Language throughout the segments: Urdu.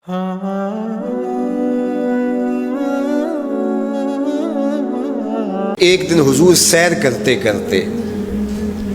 ایک دن حضور سیر کرتے کرتے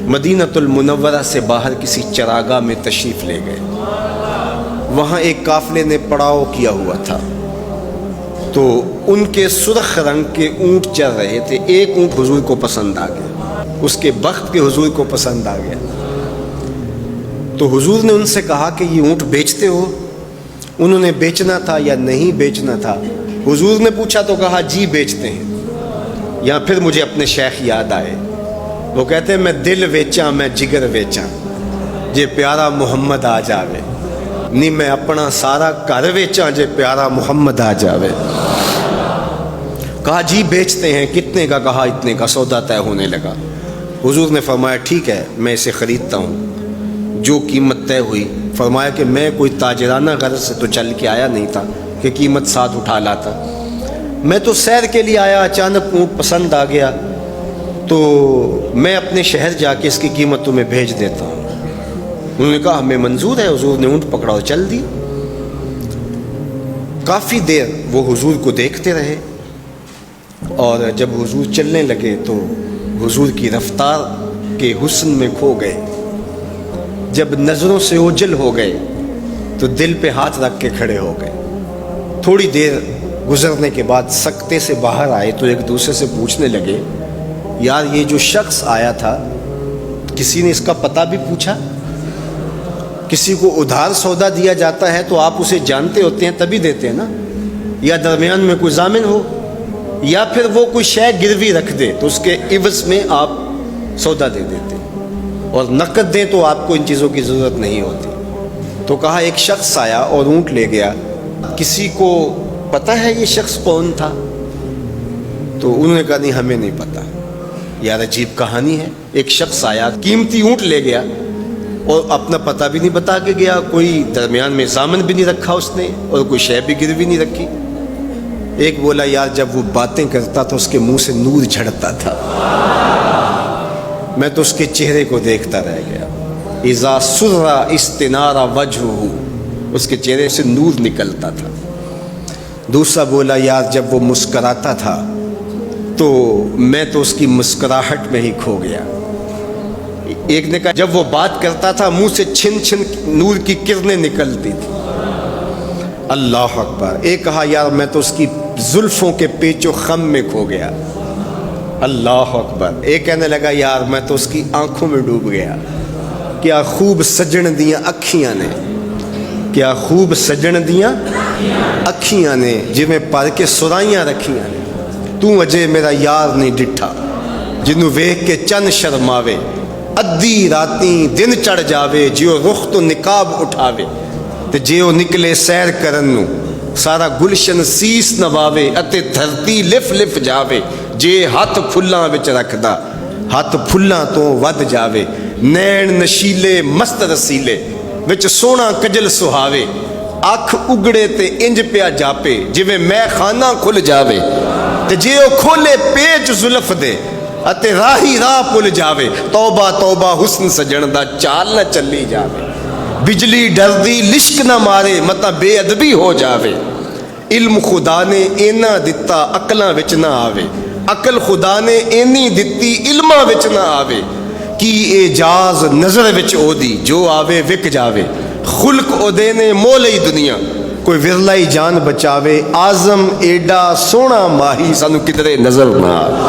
مدینۃ المنورہ سے باہر کسی چراگاہ میں تشریف لے گئے۔ وہاں ایک قافلے نے پڑاؤ کیا ہوا تھا، تو ان کے سرخ رنگ کے اونٹ چل رہے تھے۔ ایک اونٹ حضور کو پسند آ گیا، اس کے بخت کے حضور کو پسند آ گیا۔ تو حضور نے ان سے کہا کہ یہ اونٹ بیچتے ہو؟ انہوں نے بیچنا تھا یا نہیں بیچنا تھا؟ حضور نے پوچھا تو کہا جی بیچتے ہیں۔ یا پھر مجھے اپنے شیخ یاد آئے، وہ کہتے ہیں میں دل ویچاں میں جگر ویچاں جے پیارا محمد آ جاوے، نہیں میں اپنا سارا گھر ویچاں جے پیارا محمد آ جاوے۔ کہا جی بیچتے ہیں۔ کتنے کا؟ کہا اتنے کا۔ سودا طے ہونے لگا۔ حضور نے فرمایا ٹھیک ہے میں اسے خریدتا ہوں۔ جو قیمت طے ہوئی، فرمایا کہ میں کوئی تاجرانہ غرض سے تو چل کے آیا نہیں تھا کہ قیمت ساتھ اٹھا لاتا، میں تو سیر کے لیے آیا، اچانک اونٹ پسند آ گیا تو میں اپنے شہر جا کے اس کی قیمت تمہیں بھیج دیتا ہوں۔ انہوں نے کہا ہمیں منظور ہے۔ حضور نے اونٹ پکڑا اور چل دی۔ کافی دیر وہ حضور کو دیکھتے رہے، اور جب حضور چلنے لگے تو حضور کی رفتار کے حسن میں کھو گئے۔ جب نظروں سے اوجھل ہو گئے تو دل پہ ہاتھ رکھ کے کھڑے ہو گئے۔ تھوڑی دیر گزرنے کے بعد سکتے سے باہر آئے تو ایک دوسرے سے پوچھنے لگے یار یہ جو شخص آیا تھا کسی نے اس کا پتہ بھی پوچھا؟ کسی کو ادھار سودا دیا جاتا ہے تو آپ اسے جانتے ہوتے ہیں تبھی دیتے ہیں نا، یا درمیان میں کوئی ضامن ہو، یا پھر وہ کوئی شے گروی رکھ دے تو اس کے عوض میں آپ سودا دے دیتے، اور نقد دیں تو آپ کو ان چیزوں کی ضرورت نہیں ہوتی۔ تو کہا ایک شخص آیا اور اونٹ لے گیا، کسی کو پتہ ہے یہ شخص کون تھا؟ تو انہوں نے کہا نہیں ہمیں نہیں پتہ۔ یار عجیب کہانی ہے، ایک شخص آیا قیمتی اونٹ لے گیا اور اپنا پتہ بھی نہیں بتا کے گیا، کوئی درمیان میں ضامن بھی نہیں رکھا اس نے، اور کوئی شے بھی گروی نہیں رکھی۔ ایک بولا یار جب وہ باتیں کرتا تھا اس کے منہ سے نور جھڑتا تھا، میں تو اس کے چہرے کو دیکھتا رہ گیا۔ اذا سر استنارا وجہہ، اس کے چہرے سے نور نکلتا تھا۔ دوسرا بولا یار جب وہ مسکراتا تھا تو میں تو اس کی مسکراہٹ میں ہی کھو گیا۔ ایک نے کہا جب وہ بات کرتا تھا منہ سے چھن چھن نور کی کرنیں نکلتی تھی۔ اللہ اکبر۔ ایک کہا یار میں تو اس کی زلفوں کے پیچ و خم میں کھو گیا۔ اللہ اکبر۔ ایک کہنے لگا یار میں تو اس کی آنکھوں میں ڈوب گیا، کیا خوب سجن دیاں اکھیاں نے، کیا خوب سجن دیاں اکھیاں نے جویں پر کے سرائیاں رکھیاں نے، تو اجے میرا یار نہیں ڈٹھا جنوں ویکھ کے چن شرماوے، ادھی راتیں دن چڑھ جاوے جیو رخ تو نقاب اٹھاوے، تے جیو نکلے سیر کرن نو سارا گلشن سیس نواوے، اتے دھرتی لف لف جاوے جے ہاتھ پھلاں وچ رکھدا ہاتھ پھلاں تو ود جاوے، نین نشیلے مست رسیلے وچ سونا کجل سہاوے، اکھ اگڑے تے انج پیا جاپے جویں میں خانہ کھل جاوے، تے جے او کھولے پیچ زلف دے اتے راہی راہ پل جاوے، توبہ توبہ حسن سجن دا چال نہ چلی جاوے، بجلی ڈردی لشک نہ مارے متا بے ادبی ہو جاوے، علم خدا نے اینا دتا عقلاں وچ نہ آوے، عقل خدا نے اینی دتی علماں وچ نہ آوے، کی اعجاز نظر وچ او دی جو آوے وک جاوے، خلق او دے نے مولئی دنیا کوئی ورلائی جان بچاوے، آزم ایڈا سونا ماہی سانو کدرے نظر نہ آوے۔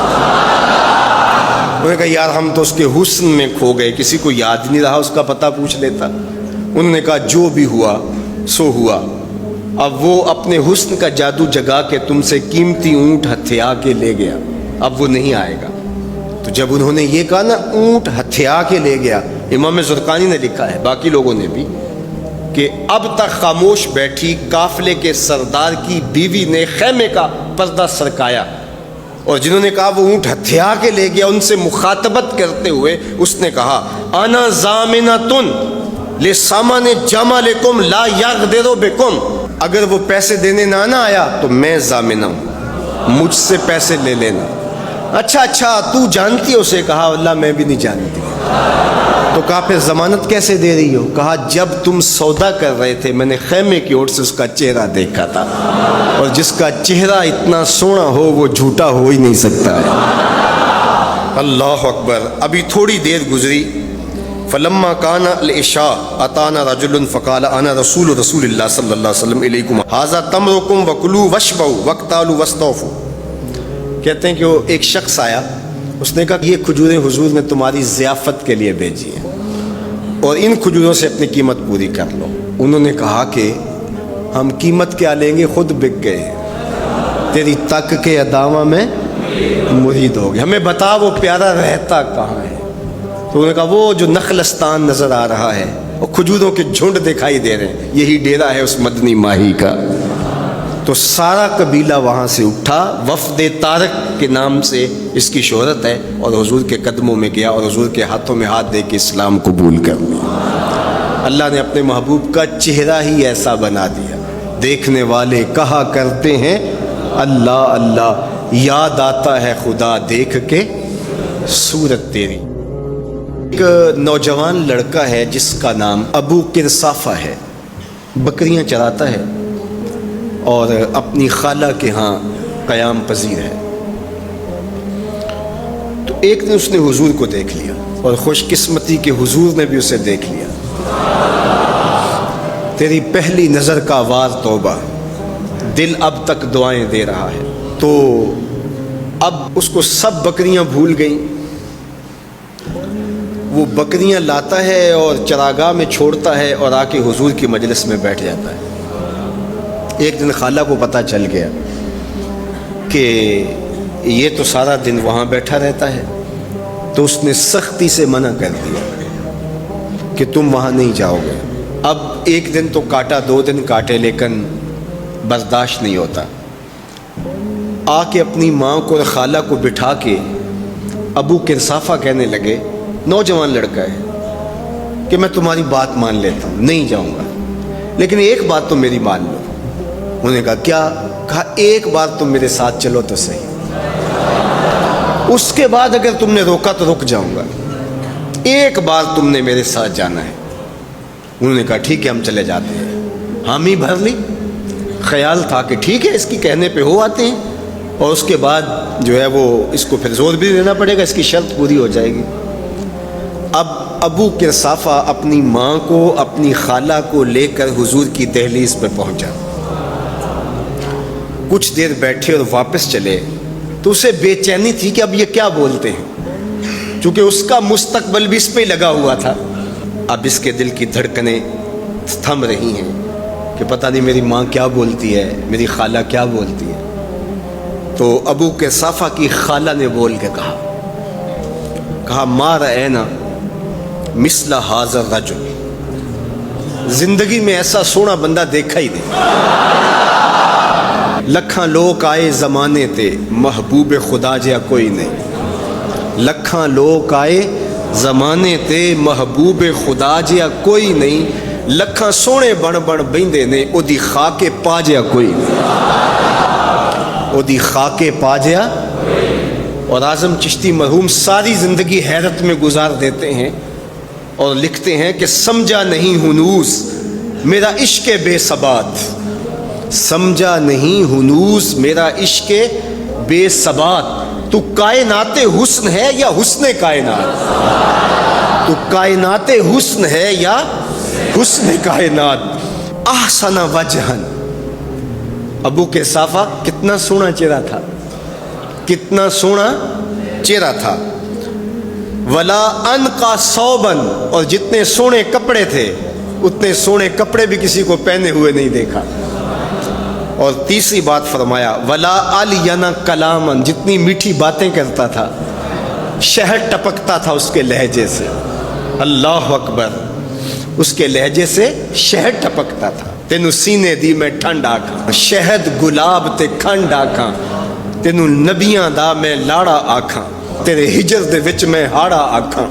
انہوں نے کہا یار ہم تو اس کے حسن میں کھو گئے، کسی کو یاد نہیں رہا اس کا پتہ پوچھ لیتا۔ انہوں نے کہا جو بھی ہوا سو ہوا، اب وہ اپنے حسن کا جادو جگا کے تم سے قیمتی اونٹ ہتھیا کے لے گیا، اب وہ نہیں آئے گا۔ تو جب انہوں نے یہ کہا نا اونٹ ہتھیا کے لے گیا، امام زرقانی نے لکھا ہے باقی لوگوں نے بھی کہ اب تک خاموش بیٹھی قافلے کے سردار کی بیوی نے خیمے کا پردہ سرکایا، اور جنہوں نے کہا وہ اونٹ ہتھیا کے لے گیا ان سے مخاطبت کرتے ہوئے اس نے کہا انا ضامنۃ لسامان جمالکم لا یغدر بکم، اگر وہ پیسے دینے نہ آیا تو میں ضامنہ ہوں، مجھ سے پیسے لے لینا۔ اچھا تو جانتی ہے؟ اسے کہا اللہ میں بھی نہیں جانتی۔ تو کہا پھر ضمانت کیسے دے رہی ہو؟ کہا جب تم سودا کر رہے تھے میں نے خیمے کی اوٹ سے اس کا چہرہ دیکھا تھا، اور جس کا چہرہ اتنا سونا ہو وہ جھوٹا ہو ہی نہیں سکتا ہے۔ اللہ اکبر۔ ابھی تھوڑی دیر گزری، فلما کان العشاء اتانا رجل فقال انا رسول اللہ صلی اللہ علیہ وسلم الیکم ھذا تمرکم وکلوا واشبعوا واقتالوا واستوفوا۔ کہتے ہیں کہ وہ ایک شخص آیا، اس نے کہا کہ یہ کھجوریں حضور نے تمہاری ضیافت کے لیے بھیجی ہیں اور ان کھجوروں سے اپنی قیمت پوری کر لو۔ انہوں نے کہا کہ ہم قیمت کیا لیں گے، خود بک گئے ہیں، تیری تک کے اداواں میں مرید ہو گئے، ہمیں بتا وہ پیارا رہتا کہاں ہے۔ تو انہوں نے کہا وہ جو نخلستان نظر آ رہا ہے اور کھجوروں کے جھنڈ دکھائی دے رہے ہیں، یہی ڈیرا ہے اس مدنی ماہی کا۔ تو سارا قبیلہ وہاں سے اٹھا، وفد طارق کے نام سے اس کی شہرت ہے، اور حضور کے قدموں میں گیا اور حضور کے ہاتھوں میں ہاتھ دے کے اسلام قبول کر لیا۔ اللہ نے اپنے محبوب کا چہرہ ہی ایسا بنا دیا، دیکھنے والے کہا کرتے ہیں اللہ اللہ، یاد آتا ہے خدا دیکھ کے صورت تیری۔ ایک نوجوان لڑکا ہے جس کا نام ابو قرصافہ ہے، بکریاں چراتا ہے اور اپنی خالہ کے ہاں قیام پذیر ہے۔ تو ایک دن اس نے حضور کو دیکھ لیا، اور خوش قسمتی کہ حضور نے بھی اسے دیکھ لیا۔ تیری پہلی نظر کا وار توبہ، دل اب تک دعائیں دے رہا ہے۔ تو اب اس کو سب بکریاں بھول گئیں، وہ بکریاں لاتا ہے اور چراگاہ میں چھوڑتا ہے اور آ کے حضور کی مجلس میں بیٹھ جاتا ہے۔ ایک دن خالہ کو پتہ چل گیا کہ یہ تو سارا دن وہاں بیٹھا رہتا ہے، تو اس نے سختی سے منع کر دیا کہ تم وہاں نہیں جاؤ گے۔ اب ایک دن تو کاٹا، 2 دن کاٹے، لیکن برداشت نہیں ہوتا۔ آ کے اپنی ماں کو اور خالہ کو بٹھا کے ابو قرصافہ کہنے لگے، نوجوان لڑکا ہے، کہ میں تمہاری بات مان لیتا ہوں، نہیں جاؤں گا، لیکن ایک بات تو میری مان لو۔ انہوں نے کہا کیا؟ کہا ایک بار تم میرے ساتھ چلو تو صحیح، اس کے بعد اگر تم نے روکا تو رک جاؤں گا، ایک بار تم نے میرے ساتھ جانا ہے۔ انہوں نے کہا ٹھیک ہے ہم چلے جاتے ہیں۔ حامی بھر لی، خیال تھا کہ ٹھیک ہے اس کی کہنے پہ ہو آتے ہیں، اور اس کے بعد جو ہے وہ اس کو پھر زور بھی دینا پڑے گا، اس کی شرط پوری ہو جائے گی۔ اب ابو قرصافہ اپنی ماں کو، اپنی خالہ کو لے کر حضور کی دہلیز پہ پہنچا، کچھ دیر بیٹھے اور واپس چلے، تو اسے بے چینی تھی کہ اب یہ کیا بولتے ہیں، چونکہ اس کا مستقبل بھی اس پہ لگا ہوا تھا۔ اب اس کے دل کی دھڑکنیں تھم رہی ہیں کہ پتہ نہیں میری ماں کیا بولتی ہے، میری خالہ کیا بولتی ہے۔ تو ابو قرصافہ کی خالہ نے بول کے کہا ما رأینا مثل ھذا الرجل، زندگی میں ایسا سونا بندہ دیکھا ہی نہیں۔ لکھاں لوگ آئے زمانے تے، محبوب خدا جیا کوئی نہیں۔ لکھاں لوگ آئے زمانے تے، محبوب خدا جیا کوئی نہیں۔ لکھاں سونے بن بن بیندے نے، او دی خاکے پا جیا کوئی نہیں، او دی خاکے پا جیا۔ اور اعظم چشتی مرحوم ساری زندگی حیرت میں گزار دیتے ہیں اور لکھتے ہیں کہ سمجھا نہیں ہنوز میرا عشق بے ثبات، سمجھا نہیں ہنوز میرا عشق بے ثبات، تو کائنات حسن ہے یا حسن کائنات، تو کائنات حسن ہے یا حسن کائنات۔ احسن وجہن، ابو قرصافہ کتنا سونا چہرہ تھا، کتنا سونا چہرہ تھا۔ ولا انقا ثوبن، اور جتنے سونے کپڑے تھے اتنے سونے کپڑے بھی کسی کو پہنے ہوئے نہیں دیکھا۔ اور تیسری بات فرمایا ولا الینا کلامن، جتنی میٹھی باتیں کرتا تھا، شہد ٹپکتا تھا اس کے لہجے سے۔ اللہ اکبر، اس کے لہجے سے شہد ٹپکتا تھا۔ تینوں سینے دی میں ٹھنڈ آکھاں، شہد گلاب تے کھنڈ آکھاں، تینوں نبیاں دا میں لاڑا آکھاں، تیرے ہجر دے وچ میں ہاڑا آکھاں۔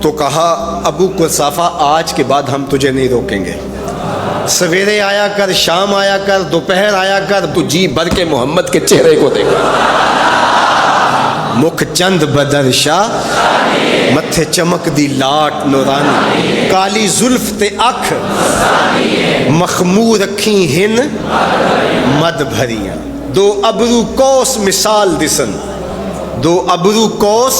تو کہا ابو قرصافہ آج کے بعد ہم تجھے نہیں روکیں گے، سویرے آیا کر، شام آیا کر، دوپہر آیا کر، تو جی بھر کے محمد کے چہرے کو دیکھا۔ مکھ چند بدر شاہ متھے چمک دی لاٹ نورانی کالی زلف تے اکھ مخمور اکھیں ہن مد بھریاں دو ابرو کوس مثال دسن دو ابرو کوس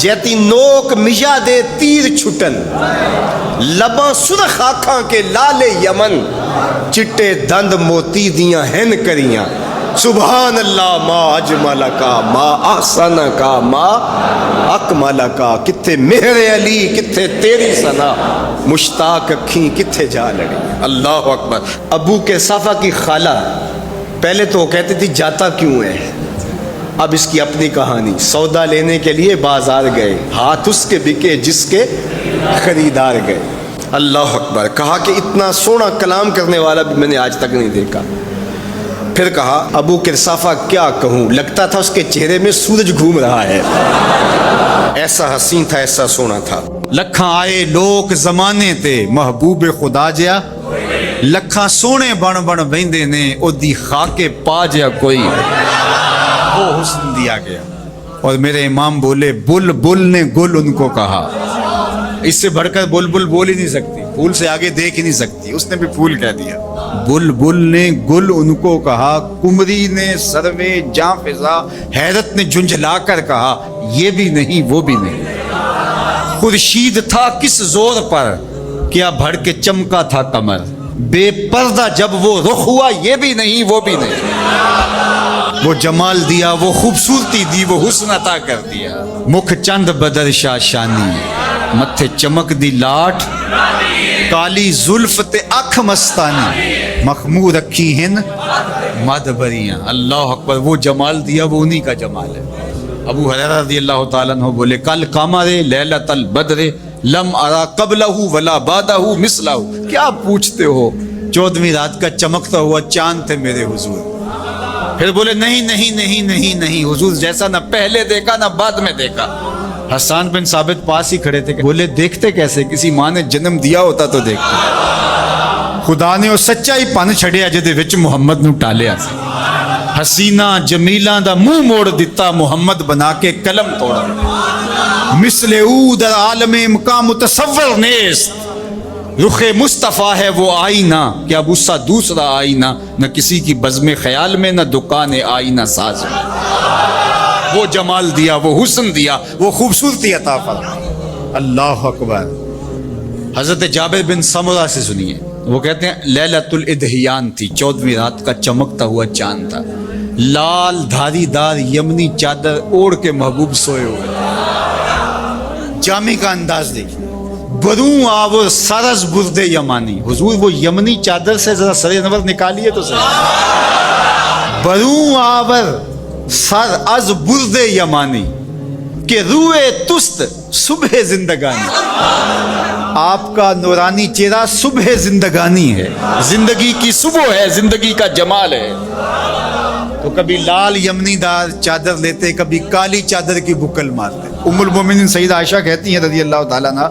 جیتی نوک مجا دے تیر چھٹن لباں سرخ آنکھاں کے لالے یمن چٹے دند موتی دیاں ہن کریاں سبحان اللہ ما اجمل کا ما احسن کا ما اکمل کا کتھے مہر علی کتھے تیری ثنا مشتاق اکھیں کتھے جا لڑی اللہ اکبر. ابو کے صافہ کی خالہ پہلے تو وہ کہتی تھی جاتا کیوں ہے, اب اس کی اپنی کہانی. سودا لینے کے لیے بازار گئے, ہاتھ اس کے بکے جس کے خریدار گئے. اللہ اکبر. کہا کہ اتنا سونا کلام کرنے والا بھی میں نے آج تک نہیں دیکھا. پھر کہا ابو کرصافہ کیا کہوں, لگتا تھا اس کے چہرے میں سورج گھوم رہا ہے, ایسا حسین تھا ایسا سونا تھا. لکھاں آئے لوک زمانے تے محبوب خدا جیا لکھاں سونے بن بن ویندے نے او دی خاکے پا جیا کوئی وہ حسن دیا گیا. اور میرے امام بولے بل بل نے گل ان کو کہا. اس سے بڑھ کر بل بل بول ہی نہیں سکتی, پھول سے آگے دیکھ ہی نہیں سکتی, اس نے بھی پھول کہہ دیا. بل بل نے گل ان کو کہا, کمری نے سروے جاں فضا حیرت نے جھنجھلا کر کہا یہ بھی نہیں وہ بھی نہیں. خورشید تھا کس زور پر کیا بھڑ کے چمکا تھا کمر, بے پردہ جب وہ رخ ہوا یہ بھی نہیں وہ بھی نہیں. وہ جمال دیا وہ خوبصورتی دی وہ حسن عطا کر دیا. مکھ چند بدر شاہ شانی متھے چمک دی لاٹ کالی زلف تے اکھ مستانی مخمور رکھی ہن مد بریاں. اللہ اکبر. وہ جمال دیا وہ انہی کا جمال ہے. ابو ہریرہ رضی اللہ تعالیٰ عنہ بولے کل قمر لیلۃ البدر لم ارا قبلہ ولا بعدہ مثلہ. کیا پوچھتے ہو, 14ویں رات کا چمکتا ہوا چاند تھے میرے حضور. پھر بولے نہیں نہیں نہیں نہیں نہیں, حضور جیسا نہ پہلے دیکھا نہ بعد میں دیکھا. حسان بن ثابت پاس ہی کھڑے تھے. بولے دیکھتے کیسے, کسی ماں نے جنم دیا ہوتا تو دیکھتے. خدا نے وہ سچائی پن چھڑیا جدے وچ محمد نو ٹالیا سی. حسینہ جمیلاں دا منہ موڑ دیتا محمد بنا کے قلم توڑا. مثل او در عالم امکان متصور نیست, رخ مصطفیٰ ہے وہ آئینہ کیا غصہ دوسرا آئینہ, نہ کسی کی بزم خیال میں نہ دکان آئینہ ساز میں. وہ جمال دیا وہ حسن دیا وہ خوبصورتی عطا فرمائی. اللہ اکبر. حضرت جابر بن سمرہ سے سنیے, وہ کہتے ہیں لیلۃ الادھیان تھی, 14ویں رات کا چمکتا ہوا چاند تھا. لال دھاری دار یمنی چادر اوڑھ کے محبوب سوئے ہوئے. جامع کا انداز دیکھیے. بروں آور سرز برد یمانی, حضور وہ یمنی چادر سے ذرا سر انور نکالیے تو صحیح. بروں آور سر از برد یمانی کہ روئے تست صبح زندگانی. آپ کا نورانی چہرہ صبح زندگانی ہے, زندگی کی صبح ہے, زندگی کا جمال ہے. تو کبھی لال یمنی دار چادر لیتے, کبھی کالی چادر کی بکل مارتے. ام المومنین سیدہ عائشہ کہتی ہیں رضی اللہ تعالیٰ عنہ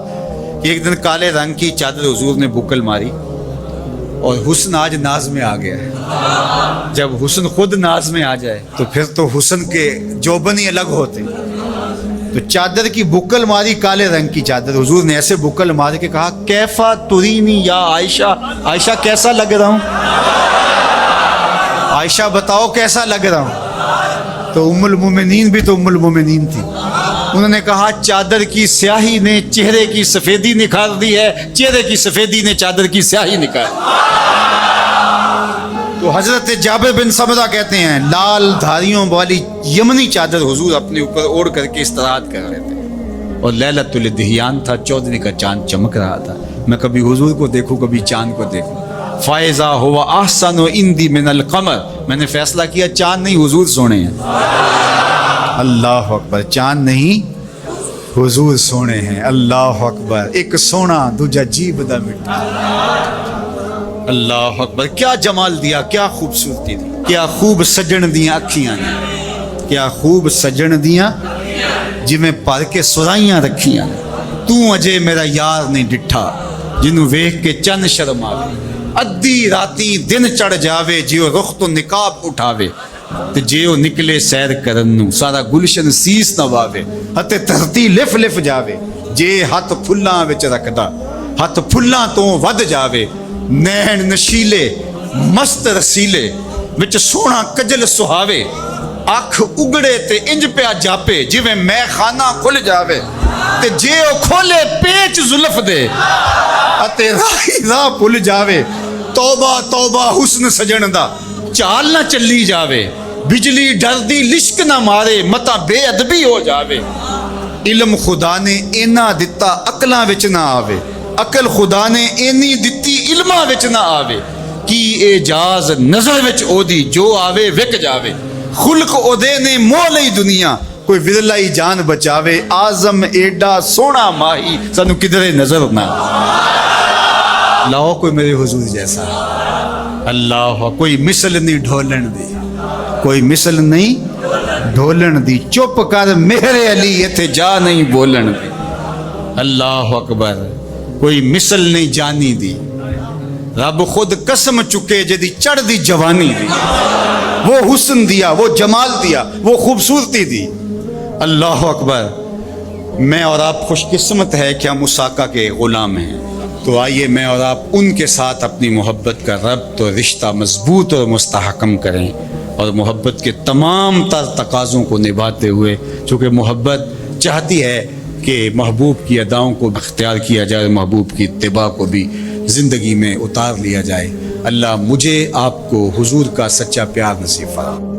کہ ایک دن کالے رنگ کی چادر حضور نے بکل ماری اور حسن آج ناز میں آ گیا ہے. جب حسن خود ناز میں آ جائے تو پھر تو حسن کے جوبن ہی الگ ہوتے ہیں. تو چادر کی بکل ماری, کالے رنگ کی چادر. حضور نے ایسے بکل مار کے کہا کیفا ترینی یا عائشہ, عائشہ کیسا لگ رہا ہوں, عائشہ بتاؤ کیسا لگ رہا ہوں. تو ام المومنین بھی تو ام المومنین تھی, انہوں نے کہا چادر کی سیاہی نے چہرے کی سفیدی نکھار دی ہے, چہرے کی سفیدی نے چادر کی سیاہی نکال. تو حضرت جابر بن سمرہ کہتے ہیں لال دھاریوں والی یمنی چادر حضور اپنے اوپر اوڑھ کر کے استراحت کر رہے تھے. اور لیلۃ الادھیان تھا, 14ویں کا چاند چمک رہا تھا. میں کبھی حضور کو دیکھوں کبھی چاند کو دیکھوں. فائزہ ہوا احسن اندی من القمر, میں نے فیصلہ کیا چاند نہیں حضور سونے ہیں. اللہ اکبر. چاند نہیں حضور سونے ہیں. اللہ اکبر. ایک سونا دوجا جیب دا مٹھا. اللہ اکبر. کیا جمال دیا, کیا خوبصورتی دی, کیا خوب سجن دیاں اکھیاں نے, کیا خوب سجن دیاں جویں پر کے سرائیاں رکھیاں نے. تو اجے میرا یار نہیں ڈٹھا جنوں ویکھ کے چند شرم آوے. ادھی راتی دن چڑھ جاوے جیو رخ تو نقاب اٹھاوے. تے جے او نکلے سیر کرن نو سارا گلشن سیس نہ واوے ہتے دھرتی لف لف جاوے جے ہاتھ پھلاں وچ رکھدا ہاتھ پھلاں تو ود جاوے نین نشیلے مست رسیلے وچ سونا کجل سہاوے اکھ اگڑے تے انج پیا جاپے جویں میں خانہ کھل جاوے تے جے او کھولے پیچ زلف دے اتے راہی راہ بھل جاوے توبہ توبہ حسن سجن دا چال نہ چلی جاوے بجلی ڈردی لشک نہ مارے متا بے ادبی ہو جاوے علم خدا نے اینا دتا عقلاں وچ نہ آوے عقل خدا نے اینی دتی علماں وچ نہ آوے کی اعجاز نظر وچ او دی جو آوے وک جاوے خلق او دے نے مول لئی دنیا کوئی ودلائی جان بچاوے آزم ایڈا سونا ماہی سانو کدھرے نظر نہ لاؤ کوئی میرے حضور جیسا اللہ کوئی مثل نہیں ڈھولن دی کوئی مثل نہیں ڈھولن دی چپ کر میرے علی ایتھے جا نہیں بولن دی اللہ اکبر کوئی مثل نہیں جانی دی رب خود قسم چکے جدی چڑھ دی جوانی دی وہ حسن دیا وہ جمال دیا وہ خوبصورتی دی اللہ اکبر میں اور آپ خوش قسمت ہے کہ ہم اس آقا کے غلام ہیں تو آئیے میں اور آپ ان کے ساتھ اپنی محبت کا ربط اور رشتہ مضبوط اور مستحکم کریں اور محبت کے تمام تر تقاضوں کو نبھاتے ہوئے چونکہ محبت چاہتی ہے کہ محبوب کی اداؤں کو اختیار کیا جائے محبوب کی اتباع کو بھی زندگی میں اتار لیا جائے اللہ مجھے آپ کو حضور کا سچا پیار نصیب فرمائے